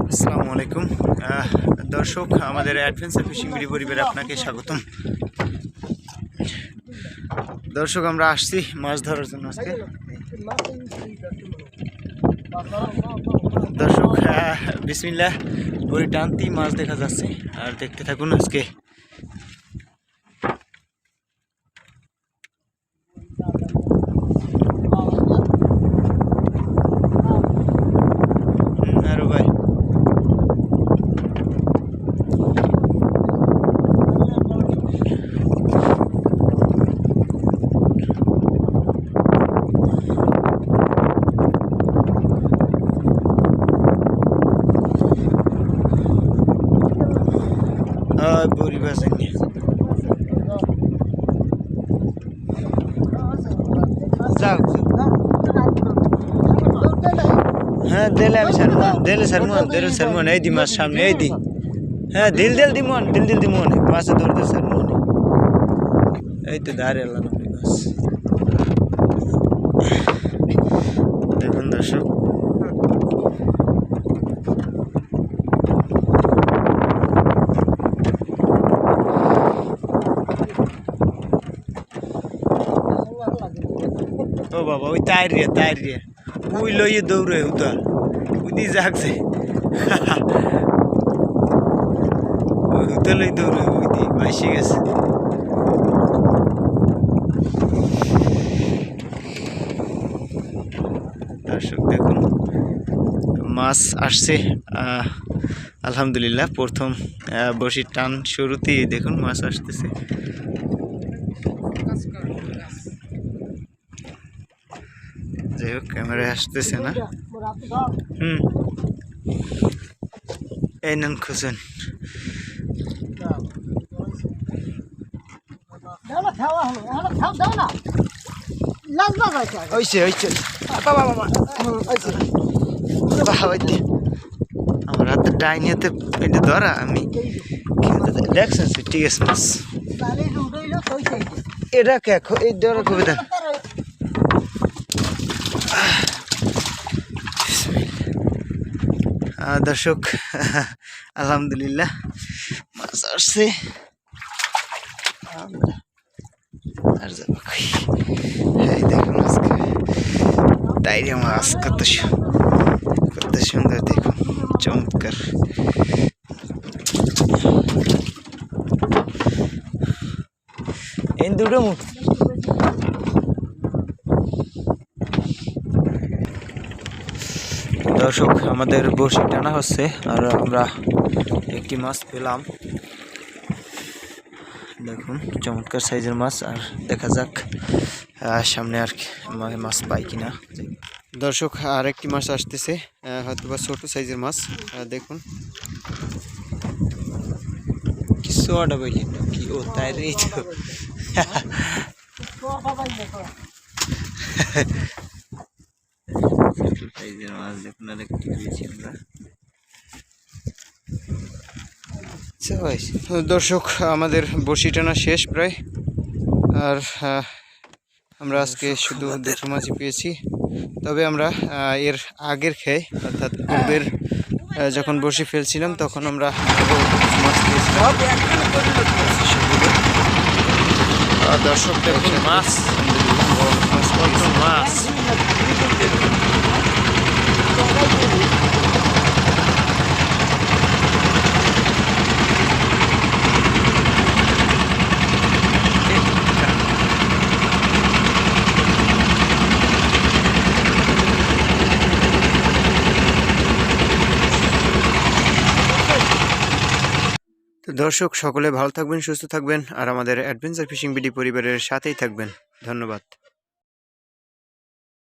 আসসালামু আলাইকুম দর্শক, আমাদের অ্যাডভেঞ্চার ফিশিং ভিডিও পরিবারে আপনাকে স্বাগতম। দর্শক, আমরা আসছি মাছ ধরার জন্য আজকে। দর্শক বিসমিল্লাহ, বড়ি টানতেই মাছ দেখা যাচ্ছে, আর দেখতে থাকুন আজকে। আরো ভাই বড়ি বাজেন যাও। হ্যাঁ দিলে আমি সারমন এই দি মাছ সামনে এই দি। হ্যাঁ দিল দিমন মাছে ধরতে সারমন এই তো ধারে এলাম মাছ। দেখুন দর্শক, ও বাবা ওই তাই রে ওই লইয়ে দৌড়ে উতা উদি যাচ্ছে উতা লই দৌড়ে উদি মাসি গেছে। দর্শক দেখুন মাছ আসছে আলহামদুলিল্লাহ। প্রথম বসির টান শুরুতেই দেখুন মাছ আসতেছে। যাই হোক, ক্যামেরায় আসতেছে না। এই নেন খুঁজেন। আমার হাতে ডাইনিতে এটা ধরা আমি দেখছেন ঠিক আছে মাছ এটা কে এই ধরা কবিতা। দর্শক আলহামদুলিল্লাহ মাছ আসছে। আর যাবো এই দেখুন আজকে তাইরে মাছ কত সুন্দর, দেখুন চমৎকার। এই দুটো মুখ দর্শক, আমাদের বড়শি টানা হচ্ছে আর আমরা একটি মাছ পেলাম। দেখুন চমৎকার সাইজের মাছ, আর দেখা যাক সামনে আর মাছ পাই কিনা। দর্শক আর একটি মাছ আসতেছে, হয়তো বা ছোট সাইজের মাছ। দেখুন কিছু অর্ডার বলি কি ও তাই রে তো সাইজের মাছ দেখুন আর একটি পেয়েছি আমরা। দর্শক আমাদের বড়শি টানা শেষ প্রায়, আর আমরা আজকে শুধু দুটো মাছই পেয়েছি। তবে আমরা এর আগের খেয়ে অর্থাৎ পূর্বের যখন বড়শি ফেলছিলাম তখন আমরা মাছ পেয়েছিলাম। দর্শক দেখুন মাছ মাছ দর্শক সকলে ভালো থাকবেন, সুস্থ থাকবেন, আর আমাদের অ্যাডভেঞ্চার ফিশিং বিডি পরিবারের সাথেই থাকবেন। ধন্যবাদ।